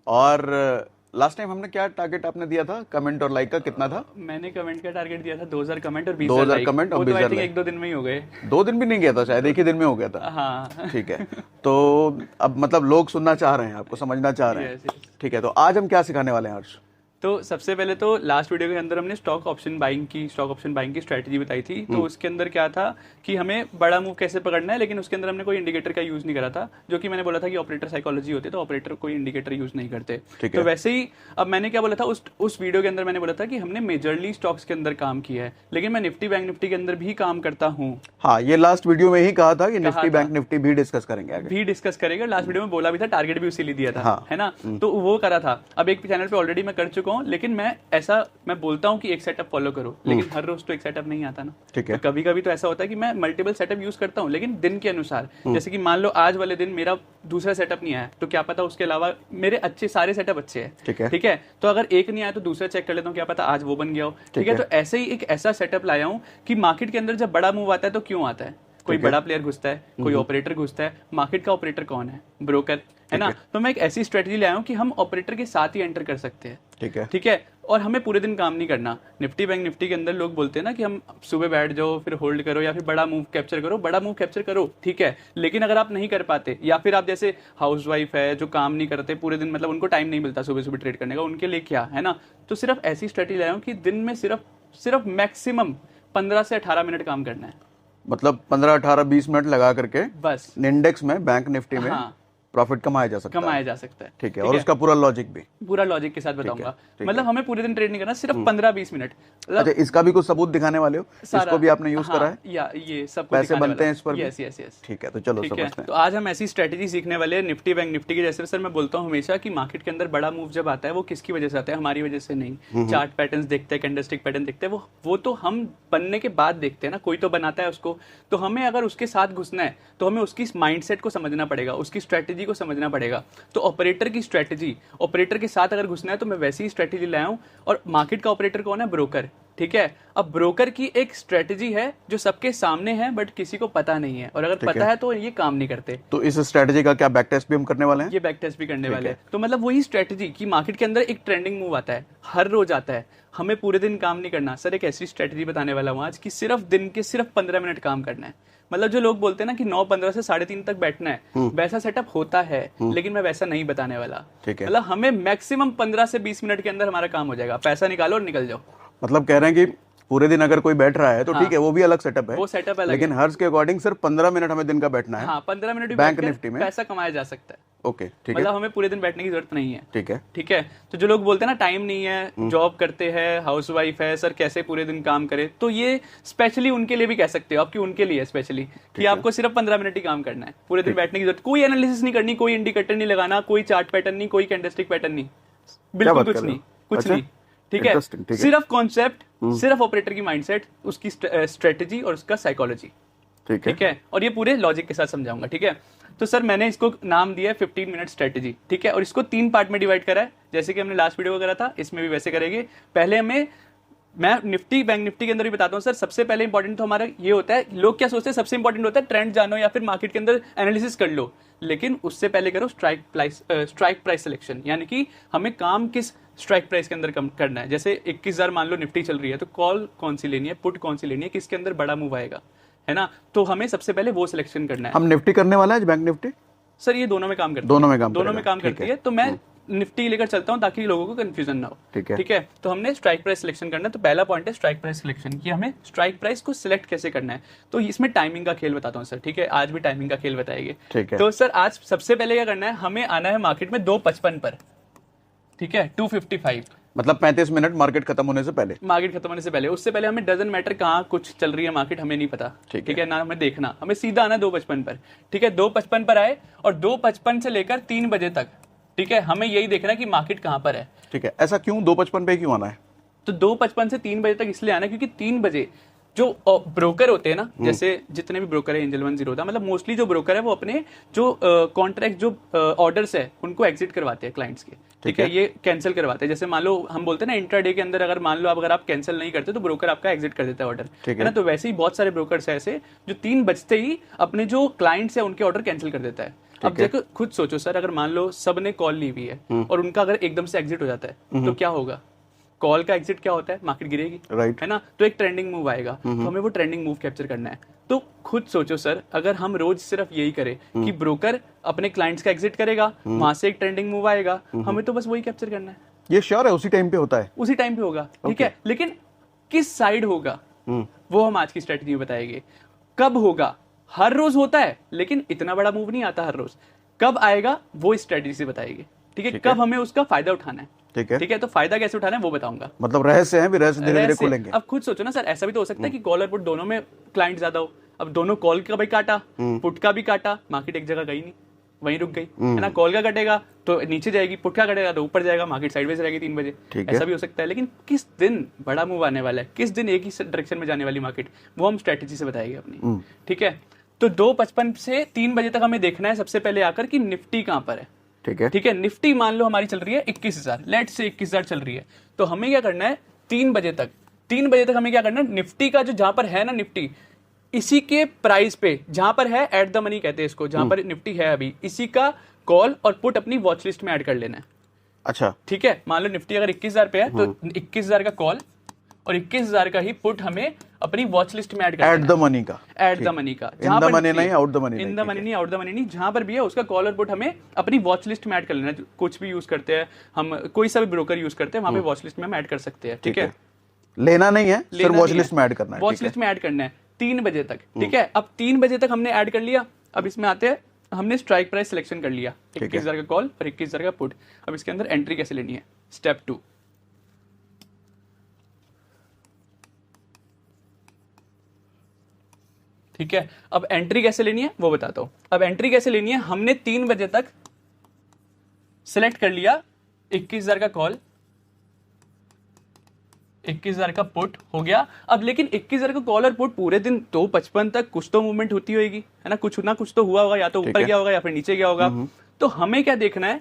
और last time हमने क्या टारगेट आपने दिया था कमेंट और लाइक का, कितना था? मैंने कमेंट का टारगेट दिया था 2000 कमेंट और 2000 20,000 लाइक। कमेंट और वो तो 20,000 आई थिंक लाइक। 1-2 दिन में ही हो गए। 2 दिन भी नहीं गया था शायद, एक ही दिन में हो गया था। हाँ। ठीक है, तो अब मतलब लोग सुनना चाह रहे हैं, आपको समझना चाह रहे हैं। Yes, yes. ठीक है, तो आज हम क्या सिखाने वाले हैं हर्ष? तो सबसे पहले तो लास्ट वीडियो के अंदर हमने स्टॉक ऑप्शन बाइंग की स्ट्रेटजी बताई थी। तो उसके अंदर क्या था कि हमें बड़ा मूव कैसे पकड़ना है, लेकिन उसके अंदर हमने कोई इंडिकेटर का यूज नहीं करा था, जो कि मैंने बोला था कि ऑपरेटर साइकोलॉजी होती है, तो ऑपरेटर कोई इंडिकेटर यूज नहीं करते। तो वैसे ही अब मैंने क्या बोला था उस वीडियो के अंदर, मैंने बोला था कि हमने मेजरली स्टॉक्स के अंदर काम किया है, लेकिन मैं निफ्टी बैंक निफ्टी के अंदर भी काम करता हूँ। हाँ, ये लास्ट वीडियो में ही कहा था कि निफ्टी बैंक निफ्टी भी डिस्कस करेंगे आगे। भी डिस्कस करेंगे, लास्ट वीडियो में बोला भी था, टारगेट भी उसी दिया था। हाँ। है ना, तो वो करा था। अब एक चैनल पे ऑलरेडी मैं कर चुका हूँ, लेकिन मैं बोलता हूँ कि एक सेटअप फॉलो करो, लेकिन हर रोज तो एक सेटअप नहीं आता ना। ठीक है। तो कभी कभी तो ऐसा होता है कि मैं मल्टीपल सेटअप यूज करता हूँ, लेकिन दिन के अनुसार। जैसे कि मान लो आज वाले दिन मेरा दूसरा सेटअप नहीं आया, तो क्या पता उसके अलावा मेरे सारे सेटअप अच्छे हैं। ठीक है, तो अगर एक नहीं आया तो दूसरा चेक कर लेता हूँ, क्या पता आज वो बन गया हो। ठीक है, तो ऐसे ही एक ऐसा सेटअप लाया हूँ कि मार्केट के अंदर जब बड़ा मूव आता है तो क्यों आता है, कोई बड़ा प्लेयर घुसता है, कोई ऑपरेटर घुसता है। मार्केट का ऑपरेटर कौन है? ब्रोकर, है ना। तो मैं एक ऐसी स्ट्रेटजी ले आया हूं कि हम ऑपरेटर के साथ ही एंटर कर सकते हैं। ठीक है, और हमें पूरे दिन काम नहीं करना। निफ्टी बैंक निफ्टी के अंदर लोग बोलते हैं ना कि हम सुबह बैठ जाओ, फिर होल्ड करो, या फिर बड़ा मूव कैप्चर करो, बड़ा मूव कैप्चर करो। ठीक है, लेकिन अगर आप नहीं कर पाते, या फिर आप जैसे हाउसवाइफ है जो काम नहीं करते पूरे दिन, मतलब उनको टाइम नहीं मिलता सुबह सुबह ट्रेड करने का, उनके लिए क्या है ना। तो सिर्फ ऐसी स्ट्रेटजी लाया हूं कि दिन में सिर्फ मैक्सिमम 15 से 18 मिनट काम करना है। मतलब 15, 18, 20 मिनट लगा करके बस इंडेक्स में, बैंक निफ्टी में प्रॉफिट कमाया जा सकता है। ठीक है, और उसका पूरा लॉजिक भी पूरा लॉजिक के साथ बताऊंगा। मतलब हमें पूरे दिन ट्रेड नहीं करना, सिर्फ 15-20 मिनट। अच्छा, इसका भी कुछ सबूत दिखाने वाले हो? इसको भी आपने यूज करा है? या ये सब पैसे बनते हैं इस पर? Yes yes yes. ठीक है, तो चलो समझते हैं। तो आज हम ऐसी स्ट्रेटजी सीखने वाले हैं निफ्टी बैंक निफ्टी की। जैसे सर मैं बोलता हूँ हमेशा कि मार्केट के अंदर बड़ा मूव जब आता है वो किसकी वजह से आता है? हमारी वजह से नहीं। चार्ट पैटर्न्स देखते हैं, कैंडलस्टिक पैटर्न देखते हैं, वो तो हम बनने के बाद देखते हैं ना, कोई तो बनाता है उसको। तो हमें अगर उसके साथ घुसना है तो हमें उसकी माइंडसेट को समझना पड़ेगा, उसकी स्ट्रेटजी को समझना पड़ेगा। तो ऑपरेटर की स्ट्रेटजी, ऑपरेटर के साथ अगर घुसना है तो मैं वैसी ही स्ट्रेटजी लाया हूं। और मार्केट का ऑपरेटर कौन है? ब्रोकर। ठीक है, अब ब्रोकर की एक स्ट्रेटजी है जो सबके सामने है, बट किसी को पता नहीं है, और अगर पता है तो ये काम नहीं करते। तो इस स्ट्रेटजी का क्या बैक टेस्ट भी हम करने वाले हैं? ये बैक टेस्ट भी करने वाले हैं। तो मतलब वही स्ट्रेटजी कि मार्केट के अंदर एक ट्रेंडिंग मूव आता है, हर रोज आता है, हमें पूरे दिन काम नहीं करना। सर एक ऐसी स्ट्रेटजी बताने वाला हूं आज कि सिर्फ दिन के 15 मिनट काम करना है। मतलब जो लोग बोलते हैं ना कि 9:15 से 3:30 तक बैठना है, वैसा सेटअप होता है, लेकिन मैं वैसा नहीं बताने वाला। मतलब हमें मैक्सिमम 15 से 20 मिनट के अंदर हमारा काम हो जाएगा। पैसा निकालो और निकल जाओ। मतलब कह रहे हैं कि पूरे दिन अगर कोई बैठ रहा है तो ठीक है, वो भी अलग सेटअप है, वो सेटअप अलग लेकिन हर्ष के अकॉर्डिंग सिर्फ 15 मिनट हमें दिन का बैठना है। हाँ, 15 मिनट बैंक निफ्टी में पैसा कमाया जा सकता है। ओके, ठीक है, मतलब हमें पूरे दिन बैठने की जरूरत नहीं है। ठीक है। तो जो लोग बोलते हैं ना टाइम नहीं है, जॉब करते हैं, हाउसवाइफ है, सर कैसे पूरे दिन काम करे, तो ये स्पेशली उनके लिए भी कह सकते हो आपकी, उनके लिए स्पेशली कि आपको सिर्फ 15 मिनट ही काम करना है, पूरे दिन बैठने की जरूरत, कोई एनालिसिस नहीं करनी, कोई इंडिकेटर नहीं लगाना, कोई चार्ट पैटर्न नहीं, कोई कैंडलस्टिक पैटर्न नहीं, बिल्कुल कुछ नहीं। ठीक है, सिर्फ कॉन्सेप्ट, सिर्फ ऑपरेटर की माइंडसेट, उसकी स्ट्रेटजी और उसका साइकोलॉजी। ठीक है, और ये पूरे लॉजिक के साथ समझाऊंगा। ठीक है, तो सर मैंने इसको नाम दिया है 15 मिनट स्ट्रेटजी। ठीक है, और इसको 3 पार्ट में डिवाइड करा है, जैसे कि हमने लास्ट वीडियो को करा था, इसमें भी वैसे करेंगे। पहले मैं निफ्टी बैंक निफ्टी के अंदर भी बताता हूँ सर। सबसे पहले इंपॉर्टेंट तो हमारा ये होता है, लोग क्या सोचते हैं सबसे इंपॉर्टेंट होता है ट्रेंड जानो या फिर मार्केट के अंदर एनालिसिस कर लो, लेकिन उससे पहले करो स्ट्राइक प्राइस सिलेक्शन, यानी कि हमें काम किस स्ट्राइक प्राइस के अंदर करना है। जैसे 21,000 मान लो निफ्टी चल रही है, तो कॉल कौन सी लेनी है, पुट कौन सी लेनी है, किसके अंदर बड़ा मूव आएगा, है ना। तो हमें सबसे पहले वो सिलेक्शन करना है। हम निफ्टी करने वाला है बैंक निफ्टी? सर ये दोनों में काम करती है, दोनों में काम करती है। तो मैं निफ्टी लेकर चलता हूं ताकि लोगों को कंफ्यूजन ना हो। ठीक है, तो हमने स्ट्राइक प्राइस सिलेक्शन करना है। तो पहला पॉइंट है स्ट्राइक प्राइस सिलेक्शन, कि हमें स्ट्राइक प्राइस को सिलेक्ट कैसे करना है। तो इसमें टाइमिंग का खेल बताता हूं सर। ठीक है, आज भी टाइमिंग का खेल बताएंगे। तो सर आज सबसे पहले क्या करना है, हमें आना है मार्केट में 2:55 पर। ठीक है, 2:55 मतलब 35 मिनट मार्केट खत्म होने से पहले। मार्केट खत्म होने से पहले, उससे पहले हमें डजन मैटर कहाँ कुछ चल रही है मार्केट, हमें नहीं पता। ठीक है ना, हमें देखना, हमें सीधा आना 2:55 पर। ठीक है, 2:55 पर आए और 2:55 से लेकर 3 बजे तक, ठीक है, हमें यही देखना है कि मार्केट कहाँ पर है। ठीक है, ऐसा क्यों 2:55 पे क्यों आना है? तो 2:55 से 3 बजे तक इसलिए आना है क्योंकि 3 बजे जो ब्रोकर होते हैं ना, जैसे जितने भी ब्रोकर है, एंजल 1 जीरोधा, मतलब मोस्टली जो ब्रोकर है वो अपने जो कॉन्ट्रैक्ट जो ऑर्डर्स है उनको एग्जिट करवाते हैं क्लाइंट्स के। ठीक है, ये कैंसिल करवाते हैं। जैसे मान लो हम बोलते हैं ना इंट्राडे के अंदर अगर मान लो अगर आप कैंसिल नहीं करते तो ब्रोकर आपका एग्जिट कर देता है ऑर्डर, है ना। तो वैसे ही बहुत सारे ब्रोकर्स है ऐसे जो 3 बजते ही अपने जो क्लाइंट्स है उनके ऑर्डर कैंसिल कर देता है। अब देखो खुद सोचो सर, अगर मान लो सबने कॉल ली हुई है और उनका अगर एकदम से एग्जिट हो जाता है तो क्या होगा? कॉल का एग्जिट क्या होता है? मार्केट गिरेगी, राइट, है ना? तो एक ट्रेंडिंग मूव आएगा, तो हमें वो ट्रेंडिंग मूव कैप्चर करना है। तो खुद सोचो सर, अगर हम रोज सिर्फ यही करें कि ब्रोकर अपने क्लाइंट्स का एग्जिट करेगा, वहां से एक ट्रेंडिंग मूव आएगा, हमें तो बस वही कैप्चर करना है। ये श्योर है उसी टाइम पे होता है, उसी टाइम पे होगा, ठीक है। लेकिन किस साइड होगा वो हम आज की स्ट्रेटजी में बताएंगे। कब होगा? हर रोज होता है लेकिन इतना बड़ा मूव नहीं आता हर रोज। कब आएगा वो स्ट्रेटजी से बताएंगे, ठीक है। कब हमें उसका फायदा उठाना है, ठीक है। तो फायदा कैसे उठाना है वो बताऊंगा। मतलब रहस्य है, भी रहस्य धीरे धीरे खोलेंगे। अब खुद सोचो ना सर, ऐसा भी तो हो सकता है कि कॉल और पुट दोनों में क्लाइंट ज्यादा हो। अब दोनों कॉल का भी काटा, पुट का भी काटा, मार्केट एक जगह गई नहीं, वहीं रुक गई, है ना। कॉल का कटेगा तो नीचे जाएगी, पुट का कटेगा तो ऊपर जाएगा, मार्केट साइडवेज रहेगी 3 बजे, ऐसा भी हो सकता है। लेकिन किस दिन बड़ा मूव आने वाला है, किस दिन एक ही डायरेक्शन में जाने वाली मार्केट, वो हम स्ट्रेटेजी से बताएंगे अपनी, ठीक है। तो 2:55 से 3 बजे तक हमें देखना है सबसे पहले आकर कि निफ्टी कहां पर है, ठीक है। निफ्टी मान लो हमारी चल रही है 21,000, लेट से 21,000 चल रही है, तो हमें क्या करना है 3 बजे तक हमें क्या करना है, निफ्टी का जो जहां पर है ना निफ्टी, इसी के प्राइस पे जहां पर है एट द मनी कहते हैं इसको, जहां पर निफ्टी है अभी, इसी का कॉल और पुट अपनी वॉच लिस्ट में ऐड कर लेना है। अच्छा, ठीक है। मान लो निफ्टी अगर 21,000 पे है तो 21,000 का कॉल और 21,000 का ही पुट हमें अपनी वॉच लिस्ट में ऐड करना है। एट द मनी का, जहां पर मनी नहीं, out the money, in the money नहीं, आउट द मनी नहीं, जहां पर भी है उसका कॉल और पुट हमें अपनी वॉच लिस्ट में ऐड कर लेना है। कुछ भी यूज करते हैं हम, कोई सा भी ब्रोकर यूज करते हैं, वहां पे वॉच लिस्ट में हम ऐड कर सकते हैं, ठीक है। लेना नहीं है, सिर्फ वॉच लिस्ट में ऐड करना है, वॉच लिस्ट में ऐड करना है 3 बजे तक, ठीक है। अब 3 बजे तक हमने ऐड कर लिया। अब इसमें आते हैं, हमने स्ट्राइक प्राइस सिलेक्शन कर लिया, 21,000 का कॉल और 21,000 का पुट। अब इसके अंदर एंट्री कैसे लेनी है, स्टेप 2, ठीक है। अब एंट्री कैसे लेनी है वो बताता हूं। अब एंट्री कैसे लेनी है, हमने 3 बजे तक सिलेक्ट कर लिया 21,000 का कॉल, 21,000 का पुट हो गया। अब लेकिन 21,000 का कॉल और पुट पूरे दिन 2:55 तक कुछ तो मूवमेंट होती होगी, है ना, कुछ ना कुछ तो हुआ होगा, या तो ऊपर गया होगा या फिर नीचे गया होगा। तो हमें क्या देखना है,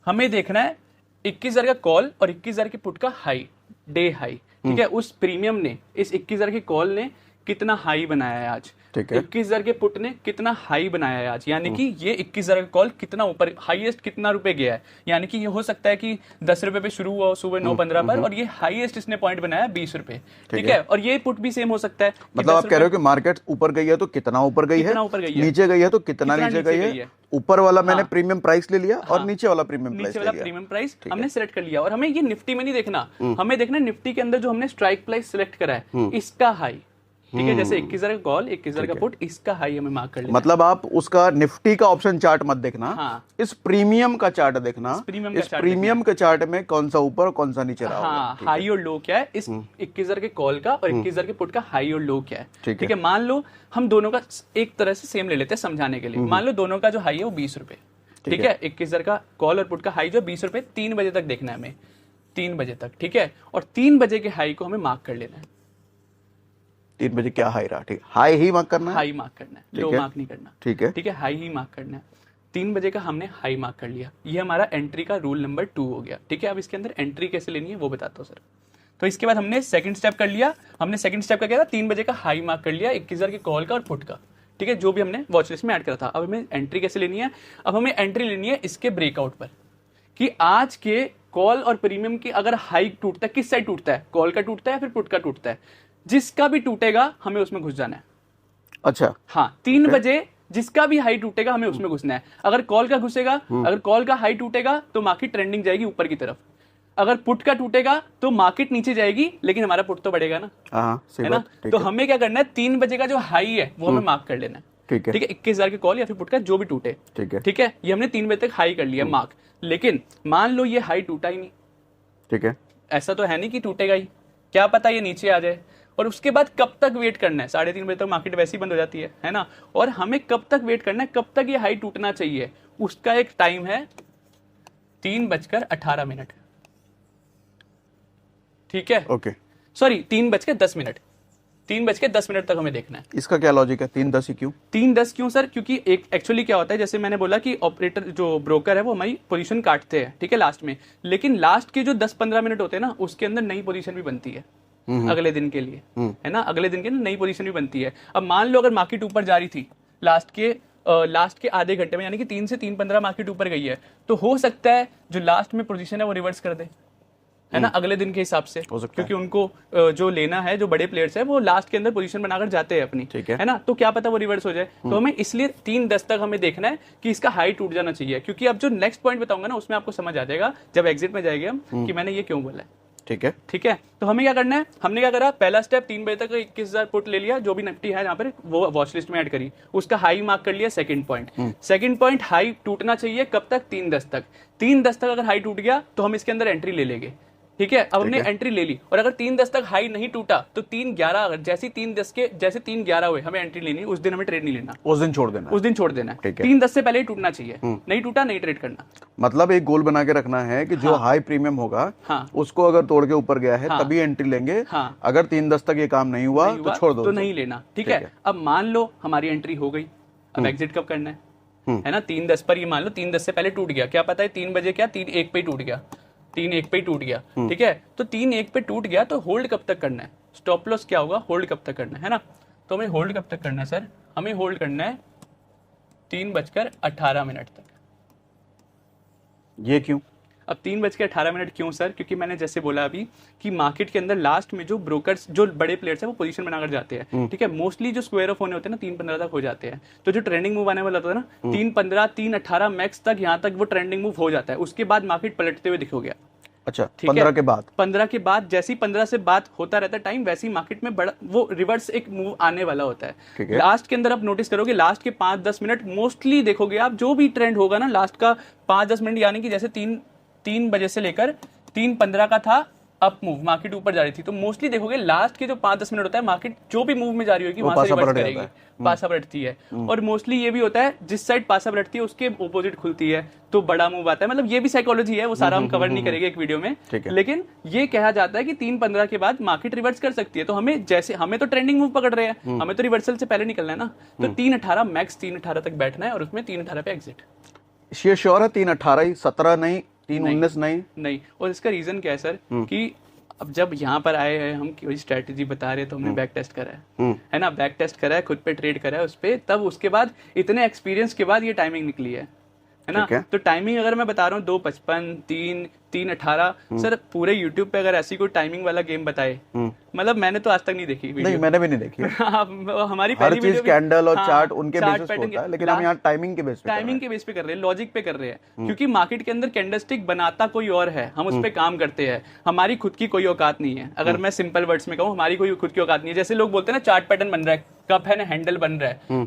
हमें देखना है 21,000 का कॉल और 21,000 के पुट का हाई, डे हाई, ठीक है। उस प्रीमियम ने, इस 21,000 के कॉल ने कितना हाई बनाया है आज, 21,000 के पुट ने कितना हाई बनाया है आज, यानी कि ये 21,000 का कॉल कितना ऊपर, हाईएस्ट कितना रुपए गया है। यानी कि ये हो सकता है कि 10 रुपए पे शुरू हुआ सुबह 9:15 पर, और ये हाईएस्ट इसने पॉइंट बनाया 20 रुपए, ठीक है। और ये पुट भी सेम हो सकता है। मतलब आप कह रहे हो कि मार्केट ऊपर गई है तो कितना ऊपर गई है, नीचे गई है तो कितना नीचे गई है। ऊपर वाला मैंने प्रीमियम प्राइस ले लिया और नीचे वाला प्रीमियम प्राइस हमने सिलेक्ट कर लिया। और हमें ये निफ्टी में नहीं देखना, हमें देखना निफ्टी के अंदर जो हमने स्ट्राइक प्राइस सिलेक्ट करा है इसका हाई, ठीक है। जैसे 21,000 का कॉल, 21,000 का पुट, इसका हाई हमें मार्क कर लेना। मतलब आप उसका निफ्टी का ऑप्शन चार्ट मत देखना, इस प्रीमियम का चार्ट देखना। इस प्रीमियम के चार्ट में कौन सा ऊपर और कौन सा नीचे रहा होगा, हाई और लो क्या है इस 21,000 के कॉल का और 21,000 के पुट का हाई और लो क्या है, ठीक है। मान लो हम दोनों का एक तरह से सेम ले लेते हैं समझाने के लिए। मान लो दोनों का जो हाई है वो 20 रुपए, ठीक है। 21,000 का कॉल और पुट का हाई जो 20 रुपए, 3 बजे तक देखना है हमें, 3 बजे तक, ठीक है। और 3 बजे के हाई को हमें मार्क कर लेना है। 3 बजे क्या हाई रहा, ठीक, हाई ही मार्क करना है, हाई मार्क करना है, लो मार्क नहीं करना, ठीक है, ठीक है। हाई ही मार्क करना है। 3 बजे का हमने हाई मार्क कर लिया, ये हमारा एंट्री का रूल नंबर 2 हो गया, ठीक है। अब इसके अंदर एंट्री कैसे लेनी है वो बताता हूँ सर। तो इसके बाद हमने सेकंड स्टेप कर लिया। हमने सेकंड स्टेप का क्या था, 3 बजे का हाई मार्क कर लिया 21,000 के कॉल का और पुट का, ठीक है, जो भी हमने वॉच लिस्ट में ऐड करा था। अब हमें एंट्री कैसे लेनी है, अब हमें एंट्री लेनी है इसके ब्रेकआउट पर, कि आज के कॉल और प्रीमियम की अगर हाई टूटता है, किस साइड टूटता है, कॉल का टूटता है या फिर पुट का टूटता है, जिसका भी टूटेगा हमें उसमें घुस जाना है। अच्छा, हाँ, 3 बजे जिसका भी हाई टूटेगा हमें उसमें घुसना है। अगर कॉल का घुसेगा, अगर कॉल का हाई टूटेगा तो मार्केट ट्रेंडिंग जाएगी ऊपर की तरफ। अगर पुट का टूटेगा तो मार्केट नीचे जाएगी, लेकिन हमारा पुट तो बढ़ेगा ना, है ना। तो हमें क्या करना है, 3 बजे का जो हाई है वो हमें मार्क कर लेना है, ठीक है। 21,000 के कॉल या फिर पुट का जो भी टूटे, ठीक है। ये हमने 3 बजे तक हाई कर लिया मार्क। लेकिन मान लो ये हाई टूटा ही नहीं, ठीक है, ऐसा तो है नहीं कि टूटेगा ही, क्या पता ये नीचे आ जाए। और उसके बाद कब तक वेट करना है, 3:30 बजे तक मार्केट वैसे ही बंद हो जाती है ना। और हमें कब तक वेट करना है, कब तक ये हाई टूटना चाहिए, उसका एक टाइम है 3:18, ठीक है। ओके, सॉरी 3:10, 3:10 तक हमें देखना है। इसका क्या लॉजिक है, 3:10 ही क्यों? 3:10 क्यों सर, क्योंकि एक एक्चुअली क्या होता है, जैसे मैंने बोला कि ऑपरेटर जो ब्रोकर है वो हमारी पोजीशन काटते हैं, ठीक है, लास्ट में। लेकिन लास्ट के जो 10-15 मिनट होते हैं ना, उसके अंदर नई पोजीशन भी बनती है अगले दिन के लिए, है ना। अगले दिन के नई पोजीशन भी बनती है। अब मान लो अगर मार्केट ऊपर जा रही थी लास्ट के लास्ट के आधे घंटे में, यानी कि 3 से 3:15 मार्केट ऊपर गई है, तो हो सकता है जो लास्ट में पोजीशन है वो रिवर्स कर दे, है ना, अगले दिन के हिसाब से, क्योंकि उनको जो लेना है, जो बड़े प्लेयर्स है वो लास्ट के अंदर पोजीशन बनाकर जाते हैं अपनी, है ना, तो क्या पता वो रिवर्स हो जाए। तो हमें इसलिए 3:10 तक हमें देखना है कि इसका हाई टूट जाना चाहिए, क्योंकि अब जो नेक्स्ट पॉइंट बताऊंगा ना उसमें आपको समझ आ जाएगा जब एग्जिट में जाएंगे हम कि मैंने ये क्यों बोला है। ठीक है, तो हमें क्या करना है, हमने क्या करा, पहला स्टेप 3 बजे तक 21,000 पुट ले लिया, जो भी निफ्टी है यहाँ पर वो वॉच लिस्ट में ऐड करी, उसका हाई मार्क कर लिया। सेकंड पॉइंट हाई टूटना चाहिए कब तक, 3:10 तक। 3:10 तक अगर हाई टूट गया तो हम इसके अंदर एंट्री ले लेंगे। ठीक है, अब हमने एंट्री ले ली, और अगर 3:10 तक हाई नहीं टूटा तो 3:11, अगर जैसे 3:11 हुए हमें एंट्री लेनी, उस दिन हमें ट्रेड नहीं लेना, उस दिन छोड़ देना है। 3:10 से पहले ही टूटना चाहिए, नहीं टूटा नहीं ट्रेड करना। मतलब एक गोल बना के रखना है कि जो हाई प्रीमियम होगा उसको अगर तोड़ के ऊपर गया है तभी एंट्री लेंगे, अगर 3:10 तक ये काम नहीं हुआ तो छोड़ दो, तो नहीं लेना। ठीक है, अब मान लो हमारी एंट्री हो गई, अब एग्जिट कब करना है ना, 3:10 पर, ये मान लो 3:10 से पहले टूट गया, क्या पता है 3 बजे क्या 3:01 पे ही टूट गया, 3:01 पे टूट गया। ठीक है, तो 3:01 पे टूट गया तो होल्ड कब तक करना है, स्टॉप लॉस क्या होगा, होल्ड कब तक करना है ना, तो हमें होल्ड कब तक करना है सर, हमें होल्ड करना है 3:18 तक। ये क्यों? अब 3:18 क्यों सर, क्योंकि मैंने जैसे बोला अभी कि मार्केट के अंदर लास्ट में जो ब्रोकर्स, जो बड़े प्लेयर्स हैं वो पोजीशन बनाकर जाते हैं। ठीक है, मोस्टली जो स्क्वायर ऑफ होने होते हैं ना 3:15 तक हो जाते हैं, तो जो ट्रेंडिंग मूव आने वाला होता है ना 3:15 3:18 मैक्स तक, यहाँ तक वो ट्रेंडिंग मूव हो जाता है, उसके बाद मार्केट पलटते हुए दिखोगे। अच्छा, 15 के बाद जैसे ही 15 से बात होता रहता है टाइम, वैसे ही मार्केट में बड़ा वो रिवर्स एक मूव आने वाला होता है। लास्ट के अंदर आप नोटिस करोगे, लास्ट के 5-10 मिनट मोस्टली देखोगे आप, जो भी ट्रेंड होगा ना लास्ट का 5-10 मिनट, यानी कि जैसे 3 बजे से लेकर 3:15 का था अप मूव, मार्केट ऊपर जा रही थी, तो मोस्टली देखोगे लास्ट के जो 5-10 मिनट होता है, मार्केट जो भी मूव में जा रही होगी वहां से रिवर्स करेगी, पासा पलटती है। और मोस्टली ये भी होता है जिस साइड पासा पलटती है उसके ऑपोजिट खुलती है तो बड़ा मूव आता है, मतलब ये भी साइकोलॉजी है, वो सारा हम कवर नहीं करेंगे एक वीडियो में, लेकिन ये कहा जाता है कि 3:15 के बाद मार्केट रिवर्स कर सकती है। तो हमें जैसे, हमें तो ट्रेंडिंग मूव पकड़ रहे हैं, हमें तो रिवर्सल से पहले निकलना है ना, तो 3:18 मैक्स 3:18 तक बैठना है और उसमें 3:18 पे एग्जिट। ये श्योर है 3:18 ही, 17 नहीं, 3:19 नहीं। और इसका रीजन क्या है सर कि अब जब यहाँ पर आए हैं हम कोई स्ट्रेटेजी बता रहे हैं तो हमने बैक टेस्ट करा है ना, बैक टेस्ट करा है, खुद पे ट्रेड करा है उस पे, तब उसके बाद इतने एक्सपीरियंस के बाद ये टाइमिंग निकली है ना। तो टाइमिंग अगर मैं बता रहा हूँ 2:55, 3:18, सर पूरे यूट्यूब पे अगर ऐसी कोई टाइमिंग वाला गेम बताए, मतलब मैंने तो आज तक नहीं देखी वीडियो। नहीं, मैंने भी नहीं देखी। हमारी पहली वीडियो कैंडल और चार्ट उनके बेसिस पे होता है, लेकिन हम यहाँ टाइमिंग के बेस पे कर रहे हैं, लॉजिक पे कर रहे हैं, क्योंकि मार्केट के अंदर कैंडलस्टिक बनाता कोई और है, हम उस पे काम करते हैं, हमारी खुद की कोई औकात नहीं है। अगर मैं सिंपल वर्ड्स में कहूँ, हमारी कोई खुद की औकात नहीं है। जैसे लोग बोलते हैं ना चार्ट पैटर्न बन रहा है, कप है ना हैंडल बन रहा है,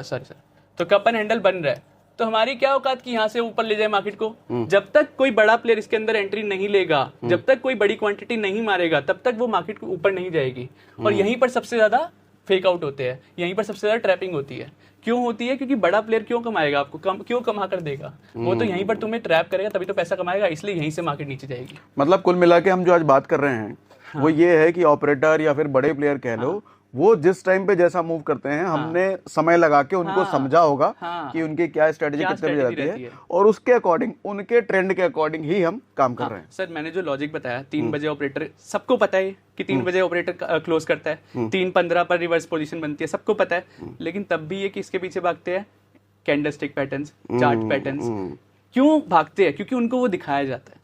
सॉरी तो कप एंड हैंडल बन रहा है, तो हमारी क्या औकात कि यहाँ से ऊपर ले जाए मार्केट को। जब तक कोई बड़ा प्लेयर इसके अंदर एंट्री नहीं लेगा, जब तक कोई बड़ी क्वांटिटी नहीं मारेगा, तब तक वो मार्केट को ऊपर नहीं जाएगी। और यहीं पर सबसे ज्यादा फेक आउट होते हैं, यहीं पर सबसे ज्यादा ट्रैपिंग होती है। क्यों होती है? क्योंकि बड़ा प्लेयर क्यों कमाएगा आपको, क्यों कमा कर देगा? वो तो यहीं पर तुम्हें ट्रैप करेगा, तभी तो पैसा कमाएगा, इसलिए यहीं से मार्केट नीचे जाएगी। मतलब कुल मिला के हम जो आज बात कर रहे हैं वो ये है कि ऑपरेटर या फिर बड़े प्लेयर कह लो, वो जिस टाइम पे जैसा मूव करते हैं, हमने समय लगा के उनको समझा होगा कि उनकी क्या स्ट्रेटेजी कितने बजे रहती है, और उसके अकॉर्डिंग, उनके ट्रेंड के अकॉर्डिंग ही हम काम कर रहे हैं। सर मैंने जो लॉजिक बताया, 3 बजे ऑपरेटर, सबको पता है कि 3 बजे ऑपरेटर क्लोज करता है, 3:15 पर रिवर्स पोजीशन बनती है, सबको पता है, लेकिन तब भी ये किसके पीछे भागते हैं? Candlestick patterns, chart patterns. क्यों भागते हैं? क्योंकि उनको वो दिखाया जाता है,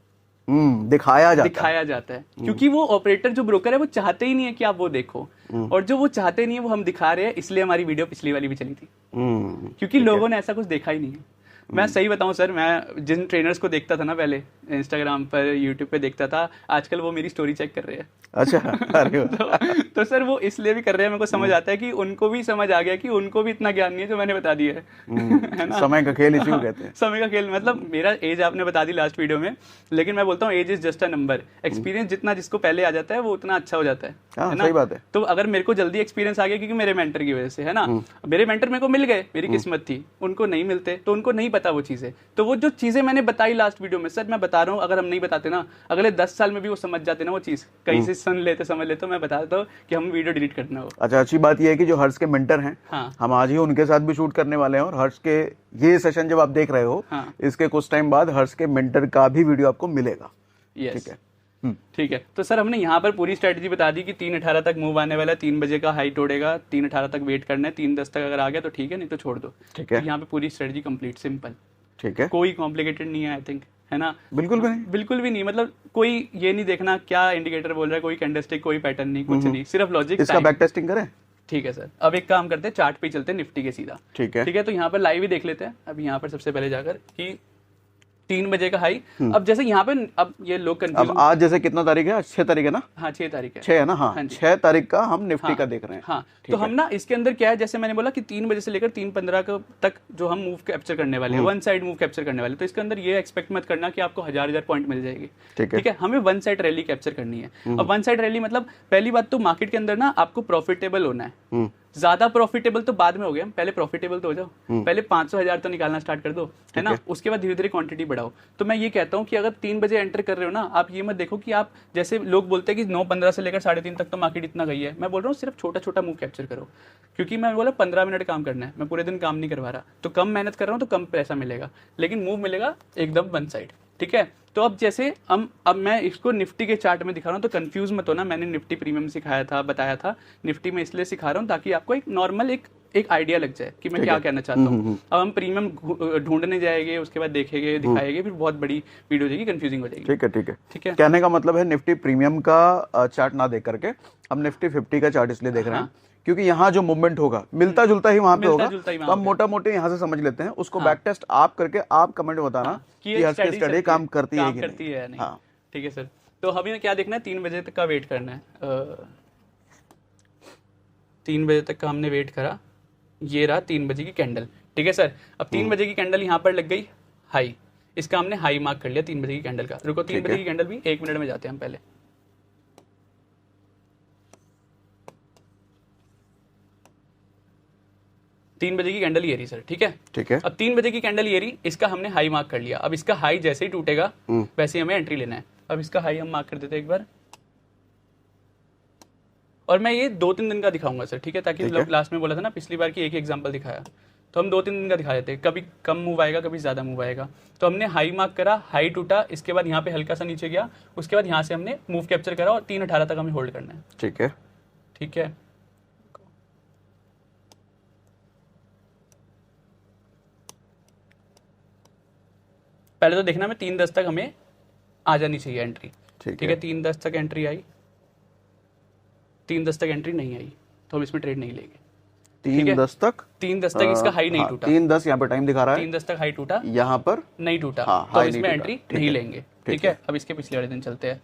दिखाया जाता है, क्योंकि वो ऑपरेटर जो ब्रोकर है वो चाहते ही नहीं है कि आप वो देखो, और जो वो चाहते नहीं है वो हम दिखा रहे हैं, इसलिए हमारी वीडियो पिछली वाली भी चली थी, क्योंकि लोगों ने ऐसा कुछ देखा ही नहीं है। मैं सही बताऊं सर, मैं जिन ट्रेनर्स को देखता था ना पहले, इंस्टाग्राम पर, यूट्यूब पे देखता था, आजकल वो मेरी स्टोरी चेक कर रहे हैं। अच्छा, अरे तो सर वो इसलिए भी कर रहे हैं, मेरे को समझ आता है कि उनको भी समझ आ गया कि उनको भी इतना ज्ञान नहीं है जो मैंने बता दिया है ना। समय का खेल इसी को कहते हैं। समय का खेल, मतलब मेरा एज आपने बता दी लास्ट वीडियो में, लेकिन मैं बोलता हूँ age is just a number. Experience जितना जिसको पहले आ जाता है वो उतना अच्छा हो जाता है ना। सही बात है। तो अगर मेरे को जल्दी एक्सपीरियंस आ गया क्योंकि मेरे मेंटर की वजह से, है ना, मेरे मेंटर मेरे को मिल गए, मेरी किस्मत थी, उनको नहीं मिलते तो उनको नहीं पता वो चीजें। तो वो जो चीजें मैंने बताई लास्ट वीडियो में, सर मैं बता रहा हूँ, अगर हम नहीं बताते ना, अगले 10 साल में भी वो समझ जाते ना वो चीज, कहीं से सुन लेते, समझ लेते, तो मैं बता देता हूँ कि हम वीडियो डिलीट करना हो। अच्छा, अच्छी बात यह है कि जो हर्ष के मेंटर हैं, हम आज ही उनके साथ भी शूट करने वाले हैं, और हर्ष के ये सेशन जब आप देख रहे हो, इसके कुछ टाइम बाद हर्ष के मेंटर का भी वीडियो आपको मिलेगा। ठीक है, ठीक है। तो सर हमने यहाँ पर पूरी स्ट्रेटजी बता दी कि 3:18 तक मूव आने वाला है, 3 बजे का हाई तोड़ेगा, 3:18 तक वेट करना है, 3:10 तक अगर आ गया तो ठीक है, नहीं तो छोड़ दो। ठीक है, तो यहाँ पे पूरी स्ट्रेटजी कंप्लीट, सिंपल। ठीक है, कोई कॉम्प्लिकेटेड नहीं है आई थिंक, है ना? बिल्कुल भी नहीं, बिल्कुल भी नहीं। मतलब कोई ये नहीं देखना क्या इंडिकेटर बोल रहा है, कोई कैंडलस्टिक, कोई पैटर्न नहीं, कुछ नहीं, सिर्फ लॉजिक। इसका बैक टेस्टिंग करें? ठीक है सर। अब एक काम करते हैं, चार्ट पे ही चलते हैं निफ्टी के सीधा। ठीक है, ठीक है। तो यहाँ पर लाइव ही देख लेते हैं। अब यहाँ पर सबसे पहले जाकर कि 3 बजे का हाई। अब जैसे यहाँ पे अब ये लोग कंफ्यूज, अब आज जैसे कितना तारीख है? 6 तारीख है ना? हाँ 6 तारीख है। 6 है ना? हाँ, 6 तारीख का हम निफ्टी का देख रहे हैं। हाँ, तो हम ना इसके अंदर क्या है, जैसे मैंने बोला कि 3 बजे से लेकर 3:15 तक जो हम मूव कैप्चर करने वाले हैं, वन साइड मूव कैप्चर करने वाले, तो इसके अंदर ये एक्सपेक्ट मत करना कि आपको 1000 पॉइंट मिल जाएगी। ठीक है। हमें वन साइड रैली कैप्चर करनी है। अब वन साइड रैली मतलब पहली बात तो मार्केट के अंदर ना आपको प्रॉफिटेबल होना है। ज्यादा प्रॉफिटेबल तो बाद में हो गया, पहले प्रॉफिटेबल तो हो जाओ, पहले 500,000 तो निकालना स्टार्ट कर दो, है ना? उसके बाद धीरे धीरे क्वांटिटी बढ़ाओ। तो मैं ये कहता हूँ कि अगर 3 बजे एंटर कर रहे हो ना, आप ये मत देखो कि आप, जैसे लोग बोलते हैं कि 9:15 से लेकर 3:30 तक तो मार्केट इतना गई है। मैं बोल रहा हूँ सिर्फ छोटा छोटा मूव कैप्चर करो, क्योंकि मैं बोला 15 मिनट काम करना है, मैं पूरे दिन काम नहीं करवा रहा, तो कम मेहनत कर रहा हूँ तो कम पैसा मिलेगा, लेकिन मूव मिलेगा एकदम वन साइड। ठीक है। तो अब जैसे अब मैं इसको निफ्टी के चार्ट में दिखा रहा हूँ, तो कंफ्यूज मत होना, मैंने निफ्टी प्रीमियम सिखाया था, बताया था, निफ्टी में इसलिए सिखा रहा हूँ ताकि आपको एक नॉर्मल एक आइडिया लग जाए कि मैं क्या कहना चाहता हूँ। अब हम प्रीमियम ढूंढने जाएंगे, उसके बाद देखेंगे, दिखाएंगे, फिर बहुत बड़ी वीडियो हो जाएगी, कंफ्यूजिंग हो जाएगी। ठीक है, ठीक है, ठीक है। कहने का मतलब है निफ्टी प्रीमियम का चार्ट ना देख करके हम निफ्टी 50 का चार्ट इसलिए देख रहे हैं क्योंकि यहाँ जो मूवमेंट होगा मिलता जुलता ही वहां पे होगा, तो हम मोटा मोटी यहाँ से समझ लेते हैं। उसको बैक टेस्ट आप करके आप कमेंट बताना कि हर स्टडी काम करती है कि नहीं। हाँ ठीक है सर। तो हमें क्या देखना है, 3 बजे तक का वेट करना है। 3 बजे तक का हमने वेट करा, ये रहा 3 बजे की कैंडल। ठीक है सर। अब 3 बजे की कैंडल यहाँ पर लग गई हाई, इसका हमने हाई मार्क कर लिया 3 बजे की कैंडल का। रुको, 3 बजे की कैंडल भी 1 मिनट में जाते हैं हम पहले। तीन बजे की कैंडल ये रही सर। ठीक है, ठीक है। अब 3 बजे की कैंडल ये रही, इसका हमने हाई मार्क कर लिया। अब इसका हाई जैसे ही टूटेगा वैसे ही हमें एंट्री लेना है। अब इसका हाई हम मार्क कर देते हैं एक बार, और मैं ये 2-3 दिन का दिखाऊंगा सर। ठीक है, ताकि लोग लास्ट में बोला था ना पिछली बार की एक एग्जांपल दिखाया, तो हम 2-3 दिन का दिखा देते हैं। कभी कम मूव आएगा, कभी ज्यादा मूव आएगा। तो हमने हाई मार्क करा, हाई टूटा, इसके बाद यहाँ पे हल्का सा नीचे गया, उसके बाद यहाँ से हमने मूव कैप्चर करा और 3:18 तक हमें होल्ड करना है। ठीक है, ठीक है। पहले तो देखना, मैं 3:10 तक हमें आ जानी चाहिए एंट्री। ठीक है, 3:10 तक एंट्री आई, 3:10 तक एंट्री नहीं आई तो हम इसमें ट्रेड नहीं लेंगे। 3:10 तक, 3:10 तक इसका हाई नहीं टूटा। 3:10 यहाँ पर टाइम दिखा रहा है, 3:10 तक हाई टूटा, यहाँ पर नहीं टूटा, तो इसमें एंट्री नहीं लेंगे। ठीक है। अब इसके पिछले वाले दिन चलते हैं।